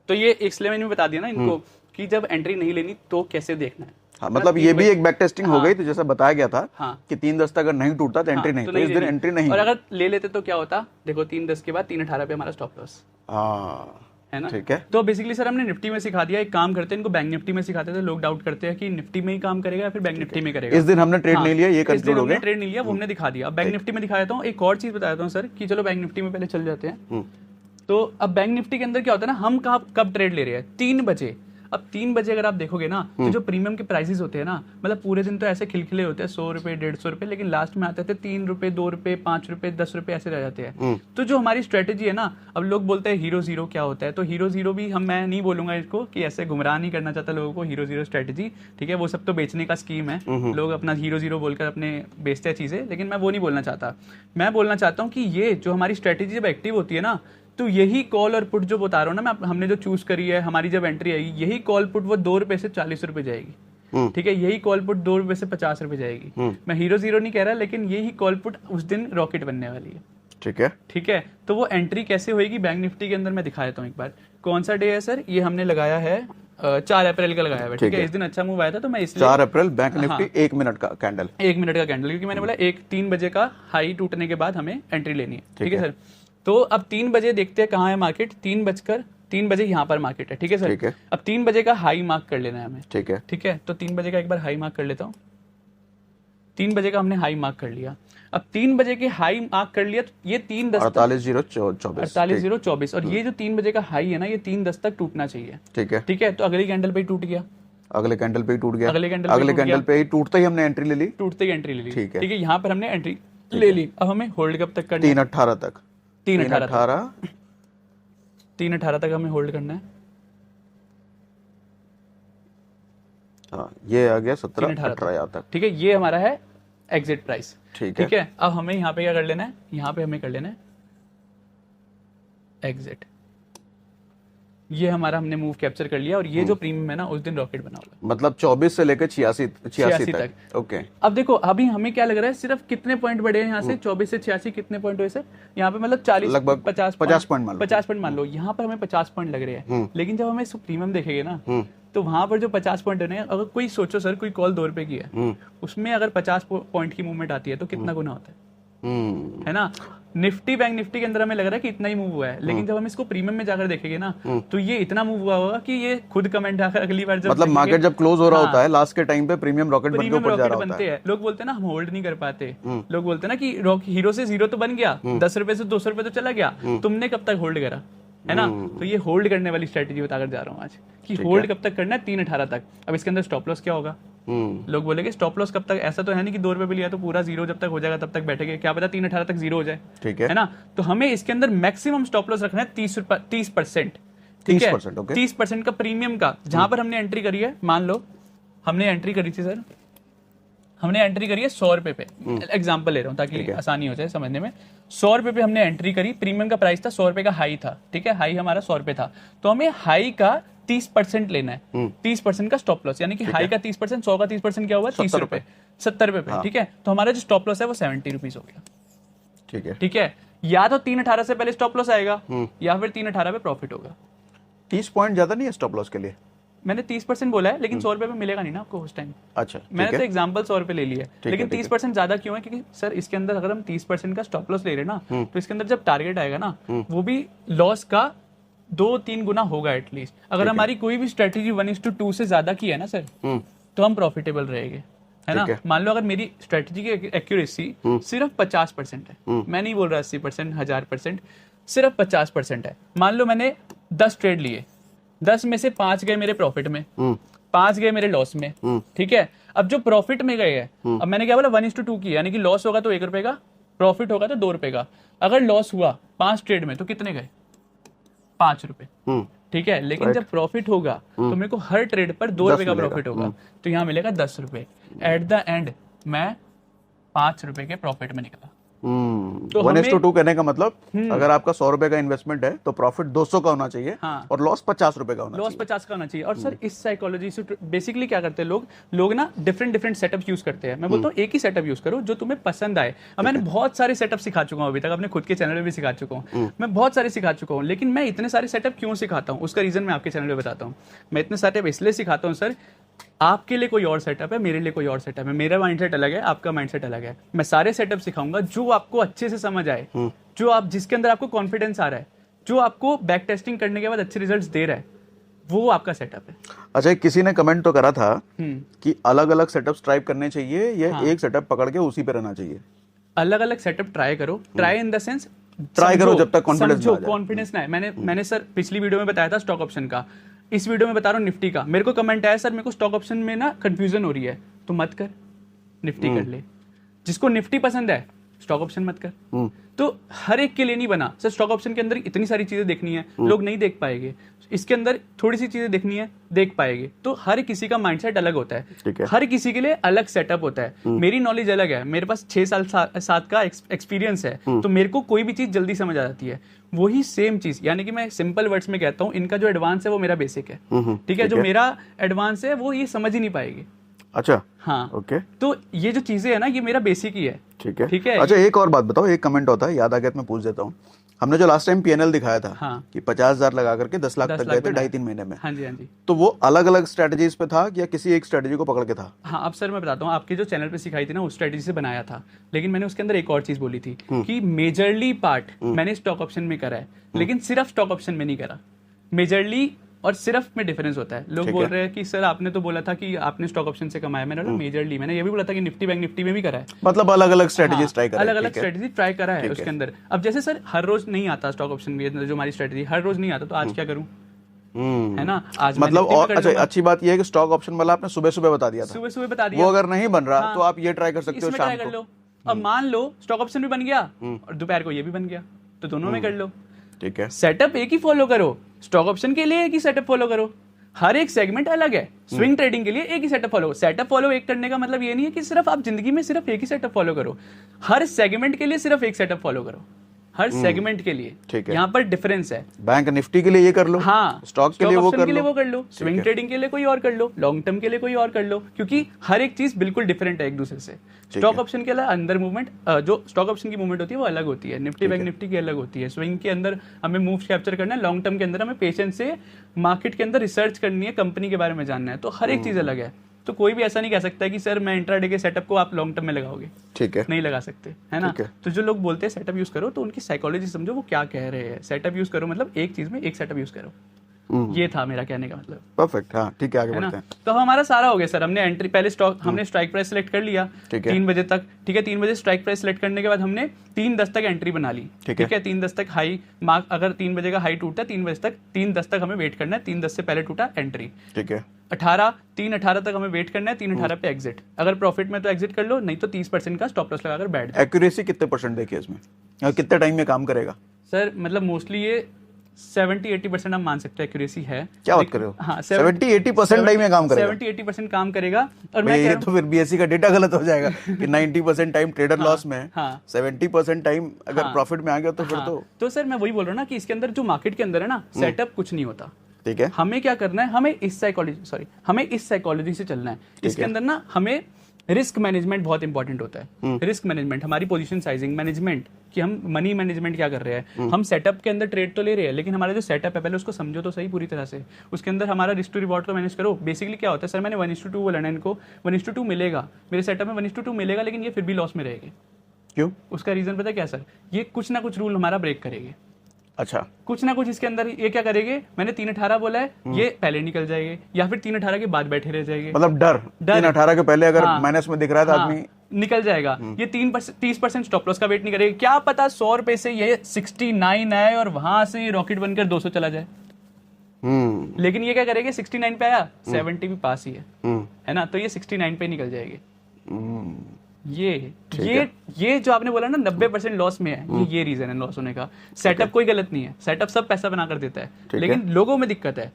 तो ये इसलिए मैंने बता दिया ना इनको कि जब एंट्री नहीं लेनी तो कैसे देखना है। हाँ, मतलब ये भी एक बैक टेस्टिंग हो गई। तो जैसा बताया गया था कि 3:10 तक अगर नहीं टूटता तो एंट्री नहीं, तो इस दिन एंट्री नहीं। और अगर ले लेते तो क्या होता, देखो 3:10 के बाद 3:18 पे हमारा स्टॉप लॉस है ना। ठीक है। तो बेसिकली सर हमने निफ्टी में सिखा दिया। एक काम करते हैं, इनको बैंक निफ्टी में सिखाते थे। लोग डाउट करते हैं कि निफ्टी में ही काम करेगा या फिर बैंक निफ्टी में करेगा। इस दिन हमने ट्रेड नहीं लिया, ये कंक्लूड हो गया। ट्रेड नहीं लिया, वो हमने दिखा दिया। अब बैंक निफ्टी में दिखा देता हूँ। एक और चीज बता देता हूँ सर कि चलो बैंक निफ्टी में पहले चल जाते हैं। तो अब बैंक निफ्टी के अंदर क्या होता है ना, हम कब ट्रेड ले रहे हैं, 3 बजे। अब 3 बजे अगर आप देखोगे ना, तो जो प्रीमियम के प्राइसेस होते हैं ना, मतलब पूरे दिन तो ऐसे खिलखिले होते हैं, 100 रुपए 150 रुपए, लेकिन लास्ट में आते थे 3 रुपए 2 रुपए 5 रुपए 10 रुपए ऐसे रह जाते हैं। तो जो हमारी स्ट्रेटेजी है ना, अब लोग बोलते हैं हीरो जीरो क्या होता है, तो हीरो जीरो भी मैं नहीं बोलूंगा इसको कि ऐसे गुमराह नहीं करना चाहता लोगों को, हीरो जीरो स्ट्रेटेजी। ठीक है, वो सब तो बेचने का स्कीम है, लोग अपना हीरो जीरो बोलकर अपने बेचते हैं चीजें, लेकिन मैं वो नहीं बोलना चाहता। मैं बोलना चाहता हूँ कि ये जो हमारी स्ट्रेटेजी जब एक्टिव होती है ना, तो यही कॉल और पुट जो बता रहा हूँ ना मैं, हमने जो चूज करी है, हमारी जब एंट्री आएगी, यही कॉल पुट वो 2 रुपए से 40 रुपए जाएगी। ठीक है, यही कॉल पुट 2 रुपए से 50 रुपए जाएगी। मैं हीरो जीरो नहीं कह रहा, लेकिन यही कॉल पुट उस दिन रॉकेट बनने वाली है। ठीक है, ठीक है। तो वो एंट्री कैसे होगी बैंक निफ्टी के अंदर मैं दिखा देता हूँ एक बार। कौन सा डे है सर, ये हमने लगाया है 4 अप्रैल का लगाया है। ठीक है, इस दिन अच्छा मूव आया था, तो मैं इसलिए 4 अप्रैल बैंक निफ्टी 1 मिनट का कैंडल, 1 मिनट का कैंडल, क्योंकि मैंने बोला 3 बजे का हाई टूटने के बाद हमें एंट्री लेनी है। ठीक है सर। तो अब 3 बजे देखते हैं कहाँ है मार्केट। 3 बजे यहाँ पर मार्केट है। ठीक है सर। ठीक है। अब 3 बजे का हाई मार्क कर लेना है हमें। ठीक है। ठीक है, तो 3 बजे का एक बार हाई मार्क कर लेता हूँ। 3 बजे का हमने हाई मार्क कर लिया। अब 3 बजे के हाई मार्क कर लिया, तो ये 3:10 48,024, और ये जो 3 बजे का हाई है ना, ये 3:10 तक टूटना चाहिए। ठीक है। ठीक है, तो अगली कैंडल पे ही टूट गया, अगले कैंडल पे ही टूट गया, अगले कैंडल पे ही टूटते ही हमने एंट्री ले ली, टूटते ही एंट्री ले ली। ठीक है। ठीक है, यहाँ पर हमने एंट्री ले ली। अब हमें होल्ड कब तक करना है, 3:18 तक, 3:18 3.18 तक हमें होल्ड करना है। हाँ, ये आ गया 17-18 यहाँ तक। ठीक है, ये हमारा है एग्जिट प्राइस। ठीक है। ठीक है, अब हमें यहाँ पे क्या कर लेना है, यहाँ पे हमें कर लेना है एग्जिट। ये हमारा हमने मूव कैप्चर कर लिया और ये जो प्रीमियम है ना उस दिन रॉकेट बना होगा, मतलब 24 से लेकर 86 तक। ओके, अब देखो अभी हमें क्या लग रहा है, सिर्फ कितने पॉइंट बढ़े हैं यहाँ से 24 से 86, कितने पॉइंट हुए सर यहाँ पे, मतलब 40 लगभग 50 पॉइंट मान लो। 50 पॉइंट मान लो, यहाँ पर हमें 50 पॉइंट लग रहे हैं। लेकिन जब हमें इसको प्रीमियम देखेंगे ना तो वहां पर जो 50 पॉइंट है, अगर कोई सोचो सर कोई कॉल 2 रुपए की है, उसमें अगर 50 पॉइंट की मूवमेंट आती है तो कितना गुना होता है ना। निफ्टी बैंक निफ्टी के अंदर हमें लग रहा है कि इतना ही मूव हुआ है, लेकिन जब हम इसको प्रीमियम में जाकर देखेंगे ना तो ये इतना मूव हुआ होगा कि ये खुद कमेंट आकर अगली बार जब मतलब मार्केट जब क्लोज हो रहा होता है लास्ट के टाइम पे प्रीमियम रॉकेट बनके ऊपर जा रहा होता है। लोग बोलते हैं ना हम होल्ड नहीं कर पाते, लोग बोलते हैं ना कि हीरो से जीरो तो बन गया, 10 रुपए से 200 रुपए तो चला गया, तुमने कब तक होल्ड करा, है ना। तो ये होल्ड करने वाली स्ट्रेटेजी बताकर जा रहा हूँ आज कि होल्ड कब तक करना है, 3.18 तक। अब इसके अंदर स्टॉप लॉस क्या होगा, लोग बोलेंगे स्टॉप लॉस कब तक, ऐसा तो है नहीं कि 2 रुपए भी लिया तो पूरा जीरो जब तक हो जाएगा तब तक बैठेंगे, क्या पता 3.18 तक जीरो हो जाए। ठीक है ना, तो हमें इसके अंदर मैक्सिमम स्टॉप लॉस रखना है 30%। ठीक है, 30% का प्रीमियम का, जहां पर हमने एंट्री करी है, मान लो हमने एंट्री करी थी सर, हमने एंट्री करी है 100 रुपए पे, एग्जाम्पल ले रहा हूँ ताकि आसानी हो जाए समझने में। 100 रुपए पे हमने एंट्री करी, प्रीमियम का प्राइस था 100 रुपए का हाई था। ठीक है, हाई हमारा 100 रुपए था, तो हमें हाई का 30% लेना है, 30% का स्टॉप लॉस, यानी कि हाई का 30%, 100 का 30% क्या हुआ 30 रुपए, 70 रुपए पे। ठीक है, तो हमारा जो स्टॉप लॉस है वो 70 रुपीज हो गया। ठीक है, ठीक है, या तो 3.18 से पहले स्टॉप लॉस आएगा या फिर 3.18 पे प्रॉफिट होगा। 30 पॉइंट ज्यादा नहीं है स्टॉप लॉस के लिए, मैंने 30% बोला है, लेकिन 100 रुपए पे मिलेगा नहीं ना आपको उस टाइम। अच्छा, मैंने तो एग्जांपल 100 रुपए ले लिया है, लेकिन 30% ज्यादा क्यों है, क्योंकि सर इसके अंदर अगर हम 30% का स्टॉप लॉस ले रहे हैं ना तो इसके अंदर जब टारगेट आएगा ना वो भी लॉस का 2-3 गुना होगा एटलीस्ट। अगर हमारी कोई भी स्ट्रेटेजी 1:2 से ज्यादा की है ना सर तो हम प्रॉफिटेबल रहेंगे, है ना। मान लो अगर मेरी स्ट्रेटेजी की एक्यूरेसी सिर्फ 50% है, मैं नहीं बोल रहा 80%, 1000%, सिर्फ 50% है। मान लो मैंने 10 ट्रेड लिए, 10 में से 5 गए मेरे प्रॉफिट में, 5 गए मेरे लॉस में। ठीक है, अब जो प्रॉफिट में गए हैं, अब मैंने क्या बोला 1:2 की, यानी कि लॉस होगा तो 1 रुपए का, प्रॉफिट होगा तो 2 रुपए का। अगर लॉस हुआ 5 ट्रेड में तो कितने गए, 5 रुपए। ठीक है, लेकिन जब प्रॉफिट होगा तो मेरे को हर ट्रेड पर 2 रुपए का प्रॉफिट होगा, तो यहाँ मिलेगा 10 रुपए। एट द एंड मैं 5 रुपए के प्रॉफिट में निकला। तो 1:2 कहने का मतलब अगर आपका 100 रुपए का इन्वेस्टमेंट है तो प्रॉफिट 200 का होना चाहिए। हाँ। और लॉस 50 रुपए का होना चाहिए, लॉस 50 का होना चाहिए। और सर इस साइकोलॉजी से बेसिकली क्या करते हैं लोग ना डिफरेंट सेटअप यूज करते हैं। मैं बोलता हूँ एक ही सेटअप यूज करो जो तुम्हें पसंद आए। अब मैंने बहुत सारे सेटअप सिखा चुका हूँ, अभी तक अपने खुद के चैनल में भी सिखा चुका हूँ, मैं बहुत सारे सिखा चुका हूँ, लेकिन मैं इतने सारे सेटअप क्यों सिखाता हूँ उसका रीजन मैं आपके चैनल में बताता हूँ। मैं इतने सेटअप इसलिए सिखाता हूँ सर, आपके लिए कोई और सेटअप है, मेरे लिए कोई और सेटअप है, मेरा माइंडसेट अलग है, आपका माइंडसेट अलग है। मैं सारे सेटअप सिखाऊंगा जो आपको अच्छे से समझ आए, जो आप जिसके अंदर आपको कॉन्फिडेंस आ रहा है, जो आपको बैक टेस्टिंग करने के बाद अच्छे रिजल्ट्स दे रहा है, वो आपका सेटअप है। अच्छा, किसी ने कमेंट तो करा था कि अलग अलग सेटअप्स ट्राई करने चाहिए या एक सेटअप पकड़ के उसी पे रहना चाहिए? अलग अलग सेटअप ट्राई करो, try in the sense try करो जब तक कॉन्फिडेंस ना है। मैंने सर पिछली वीडियो में बताया था स्टॉक ऑप्शन का, इस वीडियो में बता रहा हूँ निफ्टी का। मेरे को कमेंट आया सर मेरे को स्टॉक ऑप्शन में ना कंफ्यूजन हो रही है, तो मत कर, निफ्टी कर ले। जिसको निफ्टी पसंद है स्टॉक ऑप्शन मत कर। तो हर एक के लिए नहीं बना सर। स्टॉक ऑप्शन के अंदर इतनी सारी चीजें देखनी है, लोग नहीं देख पाएंगे। इसके अंदर थोड़ी सी चीजें देखनी है, देख पाएंगे। तो हर किसी का माइंडसेट अलग होता है, हर किसी के लिए अलग सेटअप होता है। मेरी नॉलेज अलग है, मेरे पास 6 साल 7 का एक्सपीरियंस है, तो मेरे को कोई भी चीज जल्दी समझ आ जाती है। वही सेम चीज, यानी कि मैं सिंपल वर्ड्स में कहता हूँ, इनका जो एडवांस है वो मेरा बेसिक है। ठीक है, जो मेरा एडवांस है वो ये समझ ही नहीं पाएगी। अच्छा, हाँ, ओके। तो ये जो चीजें है ना, ये मेरा बेसिक ही है। ठीक है, ठीक है। अच्छा, एक और बात बताओ, एक कमेंट होता है, याद आ गया तो मैं पूछ देता हूँ। हमने जो लास्ट टाइम पीएनएल दिखाया था, हाँ, कि 50,000 लगा करके 10 लाख तक गए थे 2.5-3 महीने में। हाँ जी, हाँ जी। तो वो अलग अलग स्ट्रेटजीज पे था या किसी एक स्ट्रेटजी को पकड़ के था? हाँ, अब सर मैं बताता हूँ, आपके जो चैनल पे सिखाई थी ना उस स्ट्रेटजी से बनाया था, लेकिन मैंने उसके अंदर एक और चीज बोली थी कि मेजरली पार्ट मैंने स्टॉक ऑप्शन में करा है, लेकिन सिर्फ स्टॉक ऑप्शन में नहीं करा। मेजरली और सिर्फ में डिफरेंस होता है। लोग बोल रहे हैं कि सर आपने तो बोला था कि आपने स्टॉक ऑप्शन से कमाया, मैंने बोला मेजरली। मैंने ये भी बोला था कि निफ्टी बैंक निफ्टी में भी करा है, मतलब अलग अलग स्ट्रेटजीज ट्राई करा है, अलग अलग स्ट्रेटजी ट्राई करा है उसके अंदर। अब जैसे सर हर रोज नहीं आता स्टॉक ऑप्शन में, जो हमारी स्ट्रेटजी हर रोज नहीं आता, तो आज क्या करूं, है ना। आज मतलब और अच्छा, अच्छी बात यह है कि स्टॉक ऑप्शन वाला आपने सुबह सुबह बता दिया था, सुबह सुबह बता दिया। वो अगर नहीं बन रहा तो आप ये ट्राई कर सकते हो शाम को। अब मान लो स्टॉक ऑप्शन भी बन गया और दोपहर को ये भी बन गया, तो दोनों में कर लो। ठीक है, सेटअप एक ही फॉलो करो, स्टॉक ऑप्शन के लिए एक ही सेटअप फॉलो करो, हर एक सेगमेंट अलग है। स्विंग ट्रेडिंग के लिए एक ही सेटअप फॉलो। सेटअप फॉलो एक करने का मतलब ये नहीं है कि सिर्फ आप जिंदगी में सिर्फ एक ही सेटअप फॉलो करो, हर सेगमेंट के लिए सिर्फ एक सेटअप फॉलो करो, हर सेगमेंट के लिए। ठीक है, यहाँ पर डिफरेंस है। बैंक निफ्टी के लिए ये कर लो, हाँ, स्टॉक के लिए वो कर लो, स्विंग ट्रेडिंग के लिए कोई और कर लो, लॉन्ग टर्म के लिए कोई और कर लो, क्योंकि हर एक चीज बिल्कुल डिफरेंट है एक दूसरे से। स्टॉक ऑप्शन के लिए अंदर मूवमेंट, जो स्टॉक ऑप्शन की मूवमेंट होती है वो अलग होती है, निफ्टी बैंक निफ्टी की अलग होती है। स्विंग के अंदर हमें मूव कैप्चर करना है, लॉन्ग टर्म के अंदर हमें पेशेंस से मार्केट के अंदर रिसर्च करनी है, कंपनी के बारे में जानना है। तो हर एक चीज अलग है। तो कोई भी ऐसा नहीं कह सकता कि सर मैं इंट्राडे के सेटअप को आप लॉन्ग टर्म में लगाओगे, ठीक है, नहीं लगा सकते, है ना। तो जो लोग बोलते हैं सेटअप यूज करो, तो उनकी साइकोलॉजी समझो वो क्या कह रहे हैं। सेटअप यूज करो मतलब एक चीज में एक सेटअप यूज करो, ये था मेरा कहने का मतलब। परफेक्ट, हाँ ठीक है, आगे बढ़ते हैं। तो हमारा सारा हो गया सर। हमने एंट्री, पहले स्टॉक हमने स्ट्राइक प्राइस सेलेक्ट कर लिया 3 बजे तक, ठीक है। 3 बजे स्ट्राइक प्राइस सेलेक्ट करने के बाद हमने 3:10 तक एंट्री बना ली, ठीक है। 3:10 तक हाई मार्क, अगर 3 बजे का हाई टूटा 3 बजे तक, 3:10 तक हमें वेट करना है, 3:10 से पहले टूटा एंट्री, ठीक है। 3:18 तक हमें वेट करना है, 3:18 पे एग्जिट। अगर प्रॉफिट में तो एग्जिट कर लो, नहीं तो 30% का स्टॉप लॉस लगाकर बैठ। एक्यूरेसी कितने % देखिए इसमें, और कितने टाइम में काम करेगा सर? मतलब मोस्टली ये 70-80% हम मान सकते हैं एक्यूरेसी है। क्या बात कर रहे हो? हाँ, 70-80% टाइम में काम करेगा, 70-80% काम करेगा। और मैं ये तो फिर बीएससी का डेटा गलत हो जाएगा कि 90% टाइम ट्रेडर लॉस में है, 70% टाइम अगर प्रॉफिट में आ गया तो फिर तो सर मैं वही बोल रहा हूँ ना कि इसके अंदर जो मार्केट के अंदर है ना, सेटअप कुछ नहीं होता, ठीक है। हमें क्या करना है, हमें इस साइकोलॉजी से चलना है। इसके अंदर ना हमें रिस्क मैनेजमेंट बहुत इंपॉर्टेंट होता है। रिस्क मैनेजमेंट, हमारी पोजीशन साइजिंग मैनेजमेंट, कि हम मनी मैनेजमेंट क्या कर रहे हैं। हम सेटअप के अंदर ट्रेड तो ले रहे हैं, लेकिन हमारा जो सेटअप है पहले उसको समझो तो सही पूरी तरह से। उसके अंदर हमारा रिस्क टू रिवॉर्ड को मैनेज करो। बेसिकली क्या होता है सर, मैंने 1:2 बोला ना इनको, 1:2 मिलेगा मेरे सेटअप में, 1:2 मिलेगा, लेकिन ये फिर भी लॉस में रहेगी। क्यों? उसका रीजन पता क्या सर, ये कुछ ना कुछ रूल हमारा ब्रेक करेगी। अच्छा, कुछ ना कुछ इसके अंदर ये क्या करेंगे, मैंने 3:18 बोला है, ये पहले निकल जाएंगे या फिर 3:18 के बाद बैठे रह जाएंगे। मतलब डर 3:18 के पहले अगर माइनस में दिख रहा है तो आदमी निकल जाएगा। ये 30% स्टॉप लॉस का वेट नहीं करेगा। क्या पता 100 रुपए से ये 69 आए और वहां से ये रॉकेट बनकर 200 चला जाए। लेकिन ये क्या करेगा, 69 पे आया, 70 भी पास ही है ना, तो ये 69 पे निकल जाएगी। ये जो आपने बोला ना 90% लॉस में है, ये रीजन है लॉस होने का। सेटअप कोई गलत नहीं है, सेटअप सब पैसा बना कर देता है, लेकिन लोगों में दिक्कत है।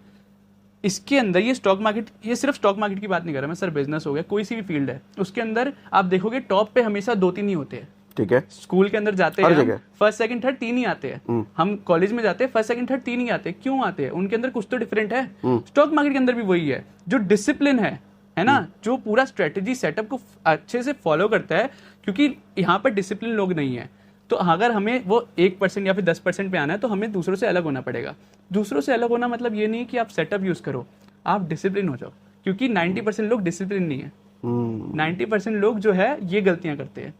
इसके अंदर ये स्टॉक मार्केट, ये सिर्फ स्टॉक मार्केट की बात नहीं कर रहा मैं सर, बिजनेस हो गया, कोई सी भी फील्ड है, उसके अंदर आप देखोगे टॉप पे हमेशा 2-3 ही होते हैं, ठीक है। स्कूल के अंदर जाते हैं, फर्स्ट सेकंड थर्ड 3 ही आते हैं। हम कॉलेज में जाते हैं, फर्स्ट सेकंड थर्ड 3 ही आते हैं। क्यों आते हैं? उनके अंदर कुछ तो डिफरेंट है। स्टॉक मार्केट के अंदर भी वही है, जो डिसिप्लिन है ना, जो पूरा स्ट्रेटेजी सेटअप को अच्छे से फॉलो करता है, क्योंकि यहाँ पर डिसिप्लिन लोग नहीं है। तो अगर हमें वो 1% या फिर 10% पे आना है, तो हमें दूसरों से अलग होना पड़ेगा। दूसरों से अलग होना मतलब ये नहीं कि आप सेटअप यूज करो, आप डिसिप्लिन हो जाओ, क्योंकि 90% लोग डिसिप्लिन नहीं है। 90% लोग जो है ये गलतियां करते हैं।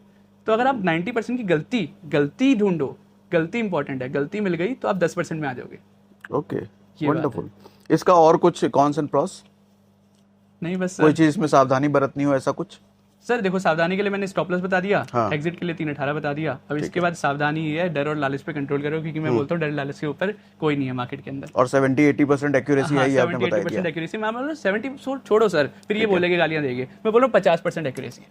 तो अगर आप 90% की गलती ढूंढो, गलती इंपॉर्टेंट है, गलती मिल गई तो आप 10% में आ जाओगे। Okay, wonderful. इसका और कुछ कॉन्स एंड प्रॉस? नहीं, बस कोई चीज में सावधानी बरतनी हो, ऐसा कुछ? सर देखो, सावधानी के लिए मैंने स्टॉप लॉस बता दिया, एग्जिट के लिए 3:18 बता दिया। अब इसके बाद सावधानी ये है, डर और लालच पे कंट्रोल करो, क्योंकि मैं बोलता हूँ डर लालच के ऊपर कोई नहीं है मार्केट के अंदर। और 70-80% एक्यूरेसी है, ये आपने बताया। 70-80% एक्यूरेसी। मैं बोल रहा हूँ 70 छोड़ो सर, फिर ये बोलेंगे गालियां देंगे। मैं बोल रहा हूँ 50% एक्यूरेसी,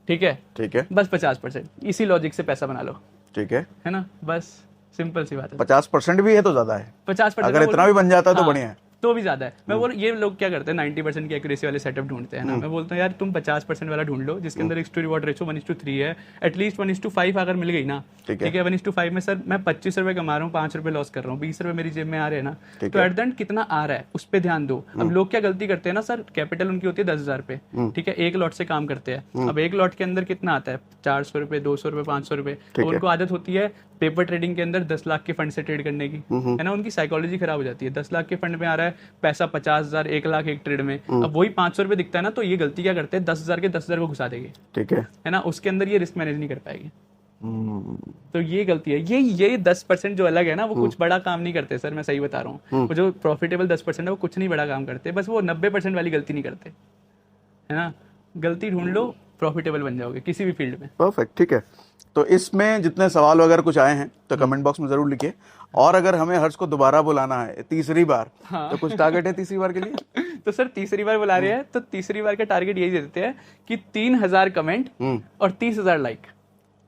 ठीक है, ठीक है, बस 50%। इसी लॉजिक से पैसा बना लो, ठीक है ना, बस सिंपल सी बात है। 50% भी है तो ज्यादा है, 50% अगर इतना भी बन जाता है तो बढ़िया है, तो भी ज्यादा है। मैं बोल, ये लोग क्या करते हैं 90% की एक्यूरेसी वाले सेटअप ढूंढते हैं ना। मैं बोलता हूँ यार तुम 50% वाला ढूंढ लो, जिसके अंदर रिस्क टू रिवॉर्ड रेशो 1:3 है, एटलीस्ट 1:5 अगर मिल गई ना, ठीक है। 1:5 में सर मैं 25 रुपए कमा रहा हूँ, 5 रुपए लॉस कर रहा हूँ, 20 रुपए मेरी जेब में आ रहे हैं ना, तो एट द एंड कितना आ रहा है उस पर ध्यान दो। अब लोग क्या गलती करते हैं ना सर, कैपिटल उनकी होती है 10,000 रुपए, ठीक है, एक लॉट से काम करते हैं। अब एक लॉट के अंदर कितना आता है, 400 रुपए, 200 रुपए, 500 रुपए। तो उनको आदत होती है पेपर ट्रेडिंग के अंदर 10 लाख के फंड से ट्रेड करने की, है ना, उनकी साइकोलॉजी खराब हो जाती है। 10 लाख के फंड में आ रहा है पैसा, 50,000, 1 लाख एक ट्रेड में, अब वही 500 रुपए दिखता है ना, तो ये गलती क्या करते हैं, 10,000 के 10,000 को घुसा देंगे, ठीक है ना, उसके अंदर ये रिस्क मैनेज नहीं कर पाएगी। तो ये गलती है। ये 10% जो अलग है ना, वो कुछ बड़ा काम नहीं करते सर, मैं सही बता रहा हूँ। वो जो प्रॉफिटेबल 10% है वो कुछ नहीं बड़ा काम करते, बस वो 90% वाली गलती नहीं करते, है ना। गलती ढूंढ लो, प्रॉफिटेबल बन जाओगे किसी भी फील्ड में। परफेक्ट, ठीक है। तो इसमें जितने सवाल वगैरह कुछ आए हैं तो कमेंट बॉक्स में जरूर लिखिए, और अगर हमें हर्ष को दोबारा बुलाना है तीसरी बार, तो कुछ टारगेट है तीसरी बार के लिए? तो सर तीसरी बार बुला रहे हैं, तो तीसरी बार का टारगेट यही देते हैं कि 3,000 कमेंट और 30,000 लाइक।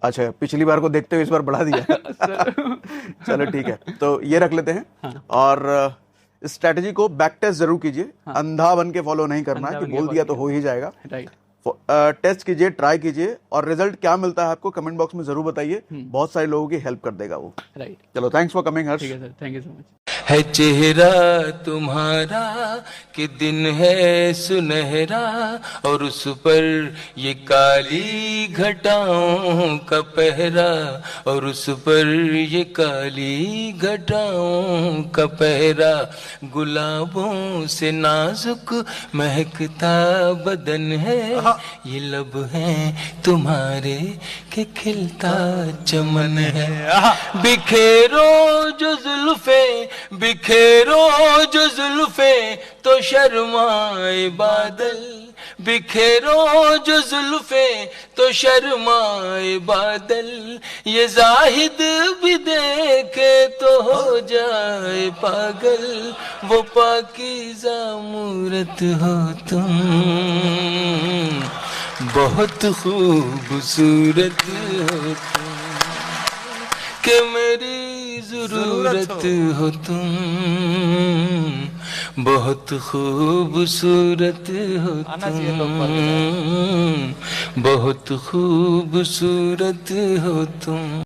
अच्छा, पिछली बार को देखते हुए इस बार बढ़ा दिया। चलो ठीक है, तो ये रख लेते हैं। हाँ। और स्ट्रेटजी को बैक टेस्ट जरूर कीजिए। हाँ। अंधा बन के फॉलो नहीं करना है कि बोल दिया तो हो ही जाएगा। राइट। टेस्ट कीजिए, ट्राई कीजिए, और रिजल्ट क्या मिलता है आपको कमेंट बॉक्स में जरूर बताइए। बहुत सारे लोगों की हेल्प कर देगा वो। राइट। चलो, थैंक्स फॉर कमिंग हर्ष। ठीक है sir, thank you so much. है चेहरा तुम्हारा कि दिन है सुनहरा, और उस पर ये काली घटाओं का पहरा, और उस पर ये काली घटाओं का पहरा। गुलाबों से नाजुक महकता बदन है, ये लब हैं तुम्हारे के खिलता चमन है। बिखेरो जो जुल्फे, बिखेरो जो जुल्फे तो शर्माए बादल, बिखेरो जो जुल्फे तो शर्माए बादल। ये जाहिद भी देखे तो हो जाए पागल, वो पाकीज़ा मूरत हो तुम, बहुत खूबसूरत हो तुम, कि मेरी ज़रूरत हो तुम, बहुत खूबसूरत हो तुम, बहुत खूबसूरत हो तुम।